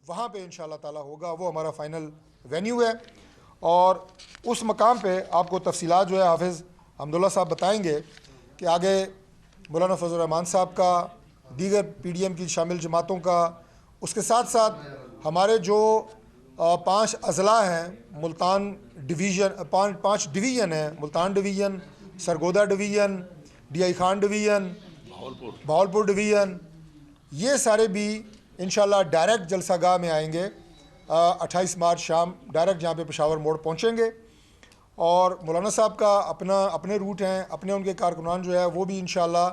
وہاں پہ انشاءاللہ تعالی ہوگا، وہ ہمارا فائنل وینیو ہے، اور اس مقام پہ آپ کو تفصیلات جو ہے حافظ حمداللہ صاحب بتائیں گے کہ آگے مولانا فضل الرحمان صاحب کا، دیگر پی ڈی ایم کی شامل جماعتوں کا، اس کے ساتھ ساتھ ہمارے جو 5 اضلاع ہیں، ملتان ڈویژن، 5 ڈویژن ہیں، Multan division, Sargodha division, D I Khan division, Bahawalpur division, یہ سارے بھی انشاءاللہ ڈائریکٹ جلسہ گاہ میں آئیں گے 28 مارچ شام، ڈائریکٹ جہاں پہ پشاور موڑ پہنچیں گے، اور مولانا صاحب کا اپنے روٹ ہیں، اپنے ان کے کارکنان جو ہے وہ بھی انشاءاللہ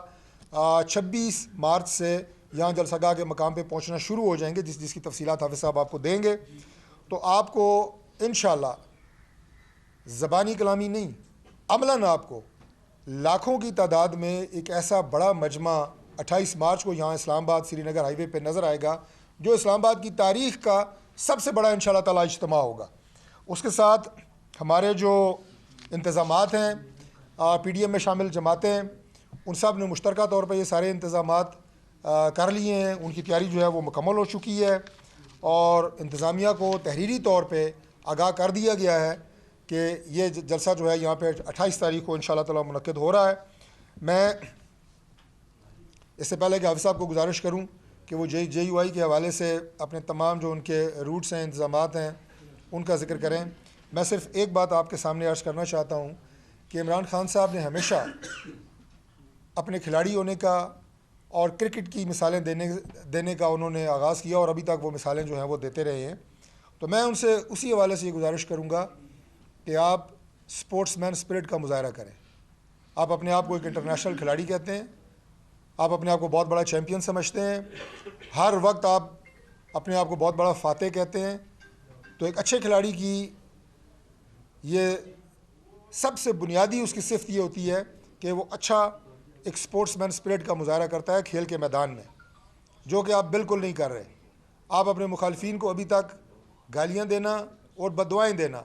26 مارچ سے یہاں جلسہ گاہ کے مقام پہ پہنچنا شروع ہو جائیں گے، جس کی تفصیلات حافظ صاحب آپ کو دیں گے۔ تو آپ کو انشاءاللہ زبانی کلامی نہیں، عملاً آپ کو لاکھوں کی تعداد میں ایک ایسا بڑا مجمع 28 مارچ کو یہاں اسلام آباد سری نگر ہائی وے پہ نظر آئے گا، جو اسلام آباد کی تاریخ کا سب سے بڑا انشاءاللہ تعالی اجتماع ہوگا۔ اس کے ساتھ ہمارے جو انتظامات ہیں، پی ڈی ایم میں شامل جماعتیں، ان سب نے مشترکہ طور پہ یہ سارے انتظامات کر لیے ہیں، ان کی تیاری جو ہے وہ مکمل ہو چکی ہے، اور انتظامیہ کو تحریری طور پہ آگاہ کر دیا گیا ہے کہ یہ جلسہ جو ہے یہاں پہ 28 تاریخ کو انشاءاللہ تعالی منعقد ہو رہا ہے۔ میں اس سے پہلے کہ حافظ صاحب کو گزارش کروں کہ وہ جے یو آئی کے حوالے سے اپنے تمام جو ان کے روٹس ہیں، انتظامات ہیں، ان کا ذکر کریں، میں صرف ایک بات آپ کے سامنے عرض کرنا چاہتا ہوں کہ عمران خان صاحب نے ہمیشہ اپنے کھلاڑی ہونے کا اور کرکٹ کی مثالیں دینے کا انہوں نے آغاز کیا، اور ابھی تک وہ مثالیں جو ہیں وہ دیتے رہے ہیں۔ تو میں ان سے اسی حوالے سے یہ گزارش کروں گا کہ آپ سپورٹس مین اسپرٹ کا مظاہرہ کریں۔ آپ اپنے آپ کو ایک انٹرنیشنل کھلاڑی کہتے ہیں، آپ اپنے آپ کو بہت بڑا چیمپئن سمجھتے ہیں، ہر وقت آپ اپنے آپ کو بہت بڑا فاتح کہتے ہیں، تو ایک اچھے کھلاڑی کی یہ سب سے بنیادی اس کی صفت یہ ہوتی ہے کہ وہ اچھا ایک سپورٹس مین اسپرٹ کا مظاہرہ کرتا ہے کھیل کے میدان میں، جو کہ آپ بالکل نہیں کر رہے۔ آپ اپنے مخالفین کو ابھی تک گالیاں دینا اور بددعائیں دینا،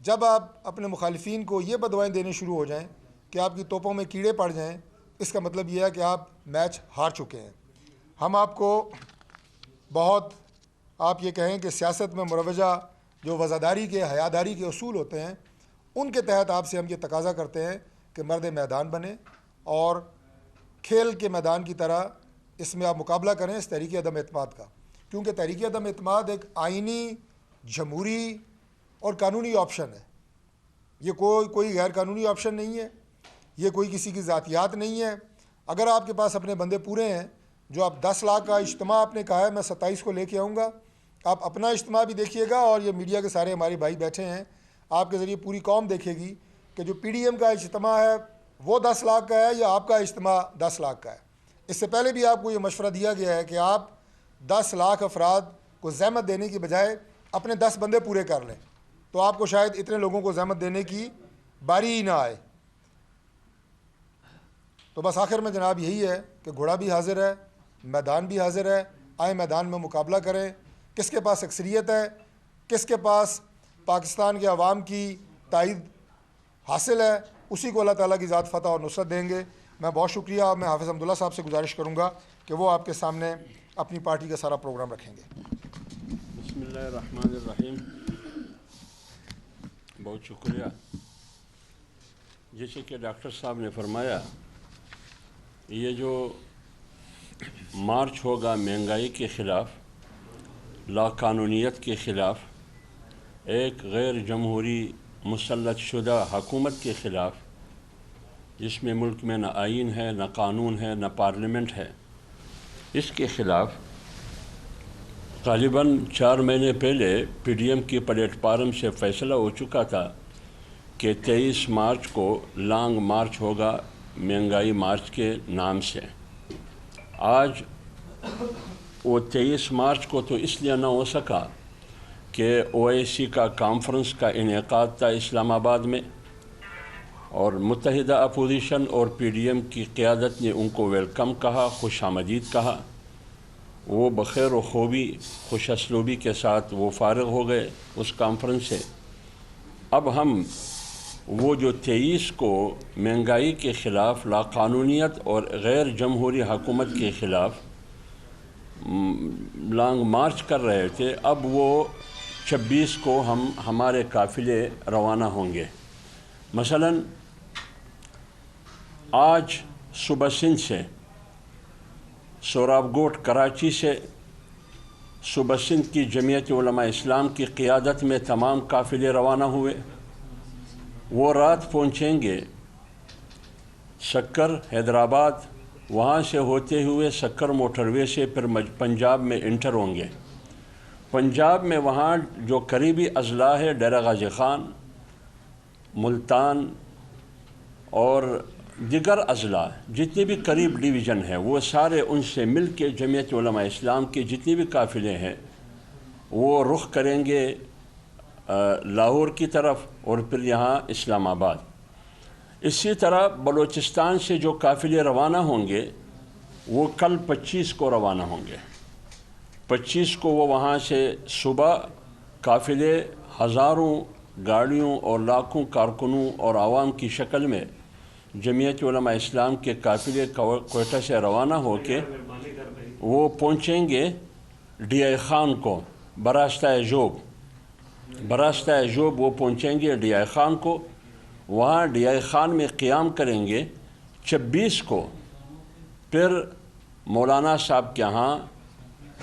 جب آپ اپنے مخالفین کو یہ بددعائیں دینے شروع ہو جائیں کہ آپ کی توپوں میں کیڑے پڑ جائیں، اس کا مطلب یہ ہے کہ آپ میچ ہار چکے ہیں۔ ہم آپ کو بہت، آپ یہ کہیں کہ سیاست میں مروجہ جو وزاداری کے، حیاداری کے اصول ہوتے ہیں، ان کے تحت آپ سے ہم یہ تقاضا کرتے ہیں کہ مرد میدان بنیں اور کھیل کے میدان کی طرح اس میں آپ مقابلہ کریں اس تحریک عدم اعتماد کا، کیونکہ تحریک عدم اعتماد ایک آئینی، جمہوری اور قانونی آپشن ہے۔ یہ کوئی غیر قانونی آپشن نہیں ہے، یہ کوئی کسی کی ذاتیات نہیں ہے۔ اگر آپ کے پاس اپنے بندے پورے ہیں، جو آپ 10 لاکھ کا اجتماع آپ نے کہا ہے میں 27 کو لے کے آؤں گا، آپ اپنا اجتماع بھی دیکھیے گا، اور یہ میڈیا کے سارے ہمارے بھائی بیٹھے ہیں، آپ کے ذریعے پوری قوم دیکھے گی کہ جو پی ڈی ایم کا اجتماع ہے وہ 10 لاکھ کا ہے یا آپ کا اجتماع 10 لاکھ کا ہے۔ اس سے پہلے بھی آپ کو یہ مشورہ دیا گیا ہے کہ آپ 10 لاکھ افراد کو زحمت دینے کی بجائے اپنے 10 بندے پورے کر لیں، تو آپ کو شاید اتنے لوگوں کو زحمت دینے کی باری ہی نہ آئے۔ تو بس آخر میں جناب یہی ہے کہ گھوڑا بھی حاضر ہے، میدان بھی حاضر ہے، آئیں میدان میں مقابلہ کریں، کس کے پاس اکثریت ہے، کس کے پاس پاکستان کے عوام کی تائید حاصل ہے، اسی کو اللہ تعالیٰ کی ذات فتح اور نصرت دیں گے۔ میں بہت شکریہ، میں حافظ حمداللہ صاحب سے گزارش کروں گا کہ وہ آپ کے سامنے اپنی پارٹی کا سارا پروگرام رکھیں گے۔ بسم اللہ الرحمن الرحیم۔ بہت شکریہ۔ جیسے کہ ڈاکٹر صاحب نے فرمایا، یہ جو مارچ ہوگا مہنگائی کے خلاف، لاقانونیت کے خلاف، ایک غیر جمہوری مسلط شدہ حکومت کے خلاف، جس میں ملک میں نہ آئین ہے، نہ قانون ہے، نہ پارلیمنٹ ہے، اس کے خلاف غالباً 4 مہینے پہلے پی ڈی ایم کی پلیٹ فارم سے فیصلہ ہو چکا تھا کہ 23 مارچ کو لانگ مارچ ہوگا مہنگائی مارچ کے نام سے۔ آج وہ 23 مارچ کو تو اس لیے نہ ہو سکا کہ OIC کا کانفرنس کا انعقاد تھا اسلام آباد میں، اور متحدہ اپوزیشن اور پی ڈی ایم کی قیادت نے ان کو ویلکم کہا، خوش آمدید کہا۔ وہ بخیر و خوبی، خوش اسلوبی کے ساتھ وہ فارغ ہو گئے اس کانفرنس سے۔ اب ہم وہ جو 23 کو مہنگائی کے خلاف، لاقانونیت اور غیر جمہوری حکومت کے خلاف لانگ مارچ کر رہے تھے، اب وہ 26 کو ہمارے قافلے روانہ ہوں گے۔ مثلاً آج صبح سندھ سے، سوراب گوٹ کراچی سے صوبہ سندھ کی جمعیت علماء اسلام کی قیادت میں تمام قافلے روانہ ہوئے۔ وہ رات پہنچیں گے سکر، حیدرآباد، وہاں سے ہوتے ہوئے سکر موٹر وے سے پھر پنجاب میں انٹر ہوں گے۔ پنجاب میں وہاں جو قریبی اضلاع ہے، ڈیرہ غازی خان، ملتان اور دیگر اضلاع جتنے بھی قریب ڈویژن ہے، وہ سارے ان سے مل کے جمعیت علماء اسلام کے جتنے بھی قافلے ہیں وہ رخ کریں گے لاہور کی طرف اور پھر یہاں اسلام آباد۔ اسی طرح بلوچستان سے جو قافلے روانہ ہوں گے وہ کل 25 کو روانہ ہوں گے۔ 25 کو وہ وہاں سے صبح قافلے ہزاروں گاڑیوں اور لاکھوں کارکنوں اور عوام کی شکل میں جمعیت علماء اسلام کے قافلے کوئٹہ سے روانہ ہو کے وہ پہنچیں گے ڈی آئی خان کو، براستہ جوب وہ پہنچیں گے ڈی آئی خان کو، وہاں ڈی آئی خان میں قیام کریں گے۔ 26 کو پھر مولانا صاحب کے ہاں،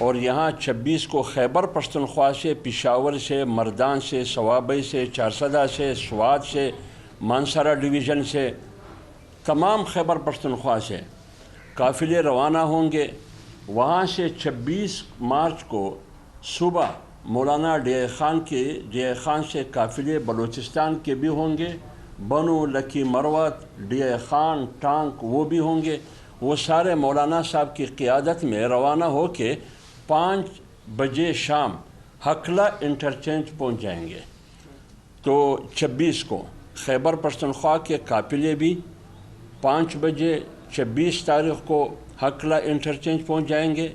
اور یہاں 26 کو خیبر پختونخوا سے، پشاور سے، مردان سے، صوابئی سے، چارسدہ سے، سوات سے، مانسارا ڈویژن سے، تمام خیبر پختونخوا سے قافلے روانہ ہوں گے۔ وہاں سے 26 مارچ کو صبح مولانا ڈی آئی خان سے قافلے بلوچستان کے بھی ہوں گے، بنو، لکی مروت، ڈی آئی خان، ٹانک وہ بھی ہوں گے۔ وہ سارے مولانا صاحب کی قیادت میں روانہ ہو کے 5 بجے شام ہکلا انٹرچینج پہنچ جائیں گے۔ تو 26 کو خیبر پختونخوا کے قافلے بھی 5 بجے 26 تاریخ کو ہکلا انٹرچینج پہنچ جائیں گے۔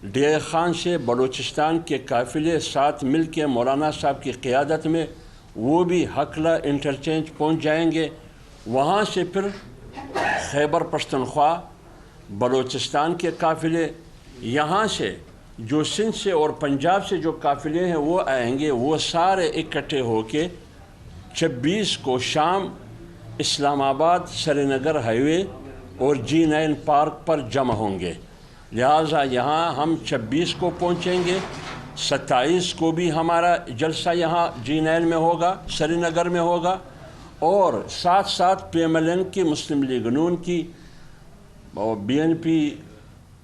ڈی آئی خان سے بلوچستان کے قافلے ساتھ مل کے مولانا صاحب کی قیادت میں وہ بھی ہکلا انٹرچینج پہنچ جائیں گے۔ وہاں سے پھر خیبر پختونخوا، بلوچستان کے قافلے، یہاں سے جو سندھ سے اور پنجاب سے جو قافلے ہیں وہ آئیں گے، وہ سارے اکٹھے ہو کے 26 کو شام اسلام آباد سری نگر ہائی وے اور G9 پارک پر جمع ہوں گے۔ لہٰذا یہاں ہم 26 کو پہنچیں گے، 27 کو بھی ہمارا جلسہ یہاں G9 میں ہوگا، سری نگر میں ہوگا، اور ساتھ ساتھ PMLN کی، مسلم لیگ نون کی اور BNP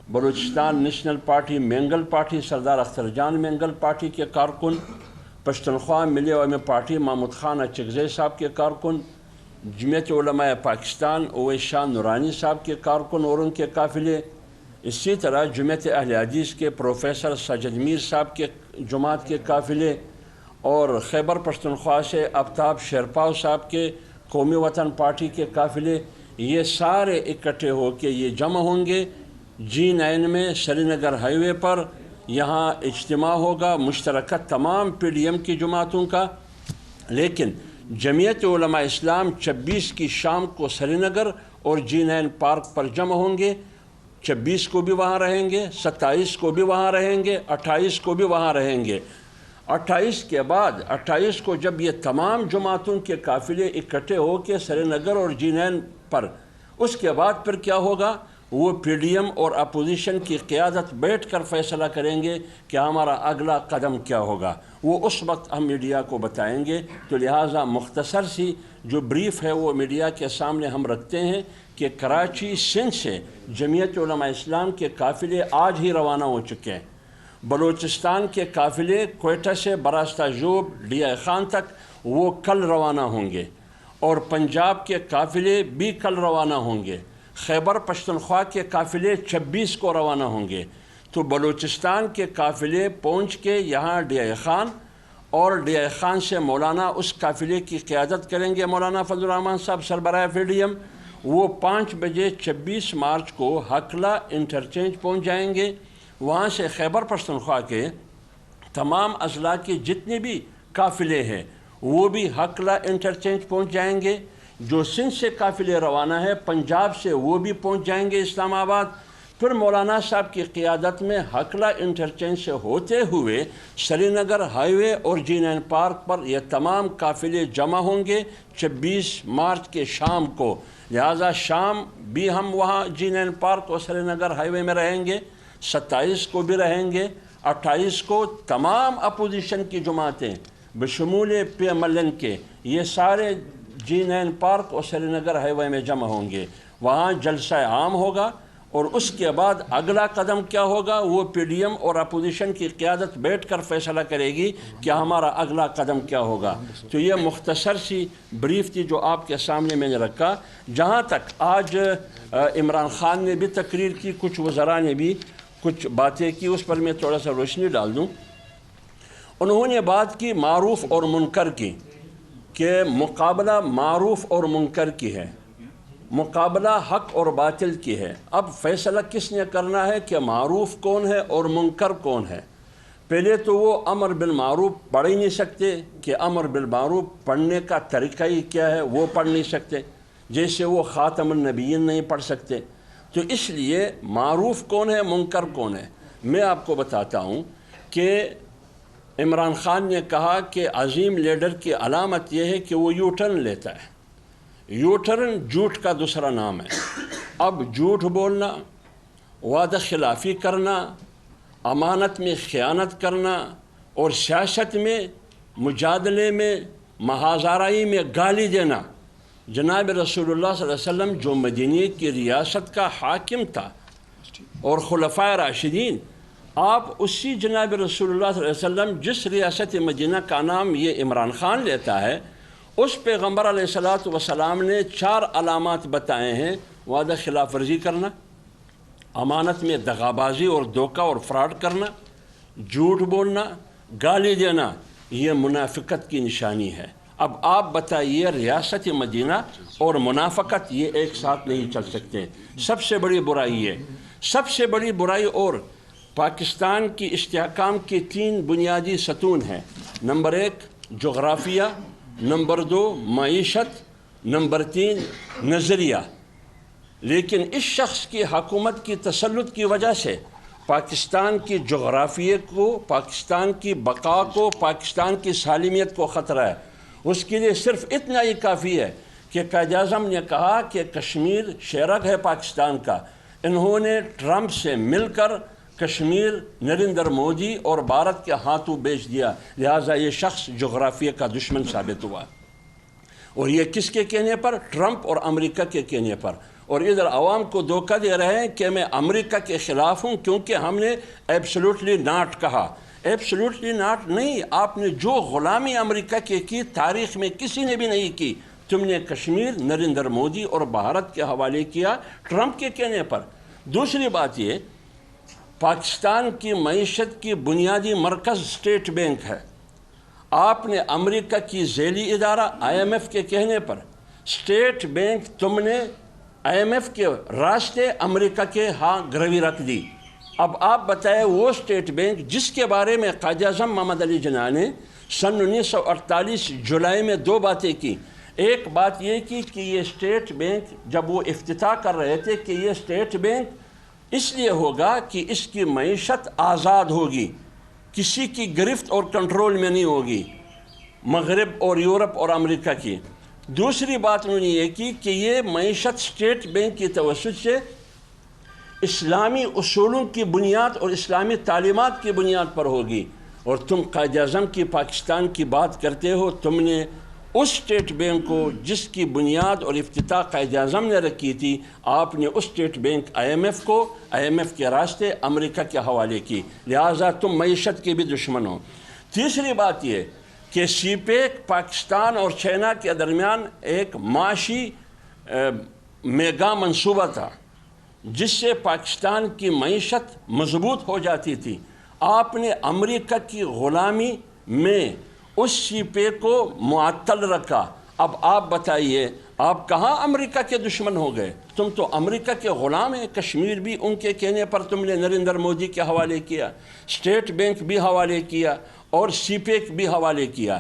Balochistan national party, Mengal party, سردار اختر جان مینگل پارٹی کے کارکن، پشتونخوا ملی عوامی پارٹی محمود خان اچکزئی صاحب کے کارکن، جمعیت علماء پاکستان اویس شاہ نورانی صاحب کے کارکن اور ان کے قافلے، اسی طرح جمعیت اہل حدیث کے پروفیسر ساجد میر صاحب کے جماعت کے قافلے، اور خیبر پختونخوا سے آفتاب شیرپاؤ صاحب کے قومی وطن پارٹی کے قافلے، یہ سارے اکٹھے ہو کے یہ جمع ہوں گے G9 میں سری نگر ہائی وے پر۔ یہاں اجتماع ہوگا مشترکہ تمام PDM کی جماعتوں کا، لیکن جمعیت علماء اسلام 26 کی شام کو سری نگر اور G9 پارک پر جمع ہوں گے۔ 26 کو بھی وہاں رہیں گے، 27 کو بھی وہاں رہیں گے، 28 کو بھی وہاں رہیں گے۔ 28 کے بعد 28 کو جب یہ تمام جماعتوں کے قافلے اکٹھے ہو کے سری نگر اور G9 پر، اس کے بعد پھر کیا ہوگا، وہ PDM اور اپوزیشن کی قیادت بیٹھ کر فیصلہ کریں گے کہ ہمارا اگلا قدم کیا ہوگا، وہ اس وقت ہم میڈیا کو بتائیں گے۔ تو لہٰذا مختصر سی جو بریف ہے وہ میڈیا کے سامنے ہم رکھتے ہیں کہ کراچی سندھ سے جمعیت علماء اسلام کے قافلے آج ہی روانہ ہو چکے ہیں۔ بلوچستان کے قافلے کوئٹہ سے براستہ جوب، ڈی آئی خان تک وہ کل روانہ ہوں گے، اور پنجاب کے قافلے بھی کل روانہ ہوں گے۔ خیبر پختونخوا کے قافلے 26 کو روانہ ہوں گے۔ تو بلوچستان کے قافلے پہنچ کے یہاں ڈی آئی خان، اور ڈی آئی خان سے مولانا اس قافلے کی قیادت کریں گے مولانا فضل الرحمان صاحب سربراہ PDM۔ وہ 5 بجے 26 مارچ کو ہکلا انٹرچینج پہنچ جائیں گے۔ وہاں سے خیبر پختونخوا کے تمام اضلاع کے جتنے بھی قافلے ہیں وہ بھی ہکلا انٹرچینج پہنچ جائیں گے۔ جو سندھ سے قافلے روانہ ہے پنجاب سے وہ بھی پہنچ جائیں گے اسلام آباد۔ پھر مولانا صاحب کی قیادت میں ہکلا انٹرچینج سے ہوتے ہوئے سری نگر ہائی وے اور جی9 پارک پر یہ تمام قافلے جمع ہوں گے 26 مارچ کے شام کو. لہٰذا شام بھی ہم وہاں جی9 پارک اور سری نگر ہائی وے میں رہیں گے، 27 کو بھی رہیں گے، 28 کو تمام اپوزیشن کی جماعتیں بشمول پی ایم ایل این کے یہ سارے جی9 پارک اور سری نگر ہائی وے میں جمع ہوں گے. وہاں جلسہ عام ہوگا اور اس کے بعد اگلا قدم کیا ہوگا وہ پی ڈی ایم اور اپوزیشن کی قیادت بیٹھ کر فیصلہ کرے گی کہ ہمارا اگلا قدم کیا ہوگا. تو یہ مختصر سی بریف تھی جو آپ کے سامنے میں نے رکھا. جہاں تک آج عمران خان نے بھی تقریر کی، کچھ وزراء نے بھی کچھ باتیں کی، اس پر میں تھوڑا سا روشنی ڈال دوں. انہوں نے بات کی معروف اور منکر کی کہ مقابلہ معروف اور منکر کی ہے، مقابلہ حق اور باطل کی ہے. اب فیصلہ کس نے کرنا ہے کہ معروف کون ہے اور منکر کون ہے؟ پہلے تو وہ امر بالمعروف پڑھ ہی نہیں سکتے کہ امر بالمعروف پڑھنے کا طریقہ ہی کیا ہے وہ پڑھ نہیں سکتے، جیسے وہ خاتم النبیین نہیں پڑھ سکتے. تو اس لیے معروف کون ہے منکر کون ہے میں آپ کو بتاتا ہوں کہ عمران خان نے کہا کہ عظیم لیڈر کی علامت یہ ہے کہ وہ یو ٹرن لیتا ہے. یو ٹرن جھوٹ کا دوسرا نام ہے. اب جھوٹ بولنا، وعدہ خلافی کرنا، امانت میں خیانت کرنا اور سیاست میں مجادلے میں محاذ آرائی میں گالی دینا. جناب رسول اللہ صلی اللہ علیہ وسلم جو مدینہ کی ریاست کا حاکم تھا اور خلفائے راشدین، آپ اسی جناب رسول اللہ صلی اللہ علیہ وسلم جس ریاست مدینہ کا نام یہ عمران خان لیتا ہے، اس پیغمبر علیہ السلام نے 4 علامات بتائے ہیں: وعدہ خلاف ورزی کرنا، امانت میں دغابازی اور دھوکہ اور فراڈ کرنا، جھوٹ بولنا، گالی دینا. یہ منافقت کی نشانی ہے. اب آپ بتائیے ریاست مدینہ اور منافقت یہ ایک ساتھ نہیں چل سکتے. سب سے بڑی برائی ہے، سب سے بڑی برائی. اور پاکستان کی استحکام کی 3 بنیادی ستون ہیں. نمبر 1 جغرافیہ، نمبر 2 معیشت، نمبر 3 نظریہ. لیکن اس شخص کی حکومت کی تسلط کی وجہ سے پاکستان کی جغرافیے کو، پاکستان کی بقا کو، پاکستان کی سالمیت کو خطرہ ہے. اس کے لیے صرف اتنا ہی کافی ہے کہ قائد اعظم نے کہا کہ کشمیر شیرگ ہے پاکستان کا. انہوں نے ٹرمپ سے مل کر کشمیر نریندر مودی اور بھارت کے ہاتھوں بیچ دیا. لہٰذا یہ شخص جغرافیہ کا دشمن ثابت ہوا. اور یہ کس کے کہنے پر؟ ٹرمپ اور امریکہ کے کہنے پر. اور ادھر عوام کو دھوکہ دے رہے ہیں کہ میں امریکہ کے خلاف ہوں کیونکہ ہم نے ایبسلوٹلی ناٹ کہا. ایبسلوٹلی ناٹ نہیں. آپ نے جو غلامی امریکہ کی تاریخ میں کسی نے بھی نہیں کی. تم نے کشمیر نریندر مودی اور بھارت کے حوالے کیا ٹرمپ کے کہنے پر. دوسری بات یہ، پاکستان کی معیشت کی بنیادی مرکز اسٹیٹ بینک ہے. آپ نے امریکہ کی ذیلی ادارہ IMF کے کہنے پر اسٹیٹ بینک تم نے IMF کے راستے امریکہ کے ہاں گروی رکھ دی. اب آپ بتائیں وہ اسٹیٹ بینک جس کے بارے میں قائد اعظم محمد علی جناح نے سن 1948 جولائی میں 2 باتیں کی. ایک بات یہ کی کہ یہ اسٹیٹ بینک جب وہ افتتاح کر رہے تھے کہ یہ اسٹیٹ بینک اس لیے ہوگا کہ اس کی معیشت آزاد ہوگی، کسی کی گرفت اور کنٹرول میں نہیں ہوگی، مغرب اور یورپ اور امریکہ کی. دوسری بات انہوں نے یہ کی کہ یہ معیشت اسٹیٹ بینک کی توسط سے اسلامی اصولوں کی بنیاد اور اسلامی تعلیمات کی بنیاد پر ہوگی. اور تم قائد اعظم کی پاکستان کی بات کرتے ہو، تم نے اس اسٹیٹ بینک کو جس کی بنیاد اور افتتاح قائد اعظم نے رکھی تھی، آپ نے اس اسٹیٹ بینک IMF کو IMF کے راستے امریکہ کے حوالے کی. لہٰذا تم معیشت کے بھی دشمن ہو. تیسری بات یہ کہ سی پیک پاکستان اور چائنا کے درمیان ایک معاشی میگا منصوبہ تھا جس سے پاکستان کی معیشت مضبوط ہو جاتی تھی. آپ نے امریکہ کی غلامی میں اس سی پیک کو معطل رکھا. اب آپ بتائیے آپ کہاں امریکہ کے دشمن ہو گئے؟ تم تو امریکہ کے غلام ہیں. کشمیر بھی ان کے کہنے پر تم نے نریندر مودی کے حوالے کیا، اسٹیٹ بینک بھی حوالے کیا اور سی پیک بھی حوالے کیا.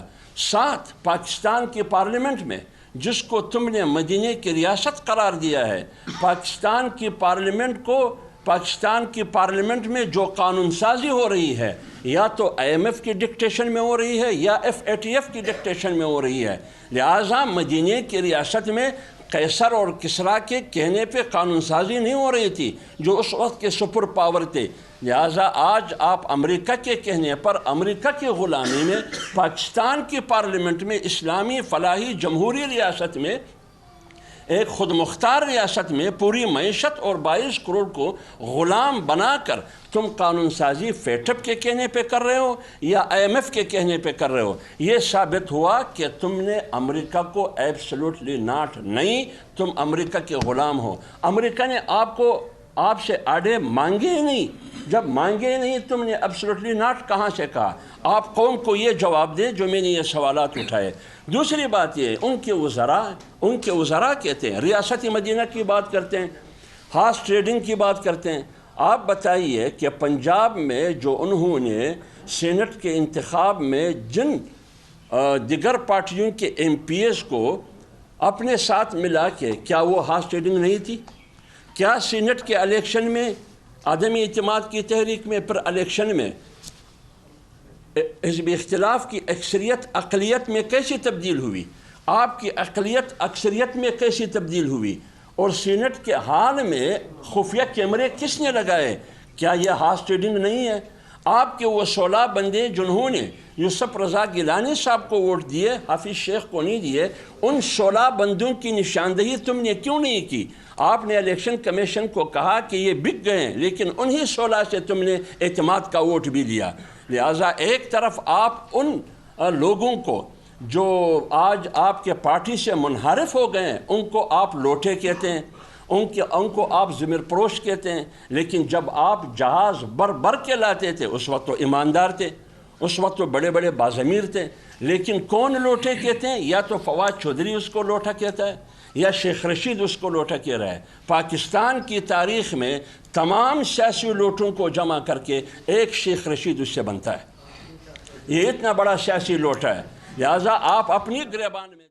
ساتھ پاکستان کی پارلیمنٹ میں جس کو تم نے مدینہ کی ریاست قرار دیا ہے، پاکستان کی پارلیمنٹ کو پاکستان کی پارلیمنٹ میں جو قانون سازی ہو رہی ہے یا تو IMF کی ڈکٹیشن میں ہو رہی ہے یا FATF کی ڈکٹیشن میں ہو رہی ہے. لہٰذا مدینہ کی ریاست میں قیصر اور کسریٰ کے کہنے پہ قانون سازی نہیں ہو رہی تھی جو اس وقت کے سپر پاور تھے. لہٰذا آج آپ امریکہ کے کہنے پر امریکہ کی غلامی میں پاکستان کی پارلیمنٹ میں اسلامی فلاحی جمہوری ریاست میں ایک خود مختار ریاست میں پوری معیشت اور 22 کروڑ کو غلام بنا کر تم قانون سازی FATF کے کہنے پہ کر رہے ہو یا IMF کے کہنے پہ کر رہے ہو. یہ ثابت ہوا کہ تم نے امریکہ کو ایبسلوٹلی ناٹ نہیں، تم امریکہ کے غلام ہو. امریکہ نے آپ سے آڑے مانگے ہی نہیں. جب مانگے نہیں تم نے ایبسلوٹلی ناٹ کہاں سے کہا؟ آپ قوم کو یہ جواب دیں جو میں نے یہ سوالات اٹھائے. دوسری بات یہ ان کے وزراء کہتے ہیں، ریاست مدینہ کی بات کرتے ہیں، ہارس ٹریڈنگ کی بات کرتے ہیں. آپ بتائیے کہ پنجاب میں جو انہوں نے سینٹ کے انتخاب میں جن دیگر پارٹیوں کے MPs کو اپنے ساتھ ملا کے، کیا وہ ہارس ٹریڈنگ نہیں تھی؟ کیا سینٹ کے الیکشن میں عدمی اعتماد کی تحریک میں پھر الیکشن میں حزب اختلاف کی اکثریت اقلیت میں کیسی تبدیل ہوئی؟ آپ کی اقلیت اکثریت میں کیسی تبدیل ہوئی؟ اور سینٹ کے حال میں خفیہ کیمرے کس نے لگائے؟ کیا یہ ہارس ٹریڈنگ نہیں ہے؟ آپ کے وہ 16 بندے جنہوں نے یوسف رضا گیلانی صاحب کو ووٹ دیے، حافظ شیخ کو نہیں دیے، ان 16 بندوں کی نشاندہی تم نے کیوں نہیں کی؟ آپ نے الیکشن کمیشن کو کہا کہ یہ بک گئے ہیں، لیکن انہی 16 سے تم نے اعتماد کا ووٹ بھی لیا. لہٰذا ایک طرف آپ ان لوگوں کو جو آج آپ کے پارٹی سے منحرف ہو گئے ہیں ان کو آپ لوٹے کہتے ہیں، ان کو آپ ضمیر پروش کہتے ہیں، لیکن جب آپ جہاز بر کے لاتے تھے اس وقت تو ایماندار تھے، اس وقت تو بڑے بڑے باضمیر تھے. لیکن کون لوٹے کہتے ہیں؟ یا تو فواد چودھری اس کو لوٹا کہتا ہے یا شیخ رشید اس کو لوٹا کہہ رہا ہے. پاکستان کی تاریخ میں تمام سیاسی لوٹوں کو جمع کر کے ایک شیخ رشید اس سے بنتا ہے. یہ اتنا بڑا سیاسی لوٹا ہے. لہٰذا آپ اپنی گریبان میں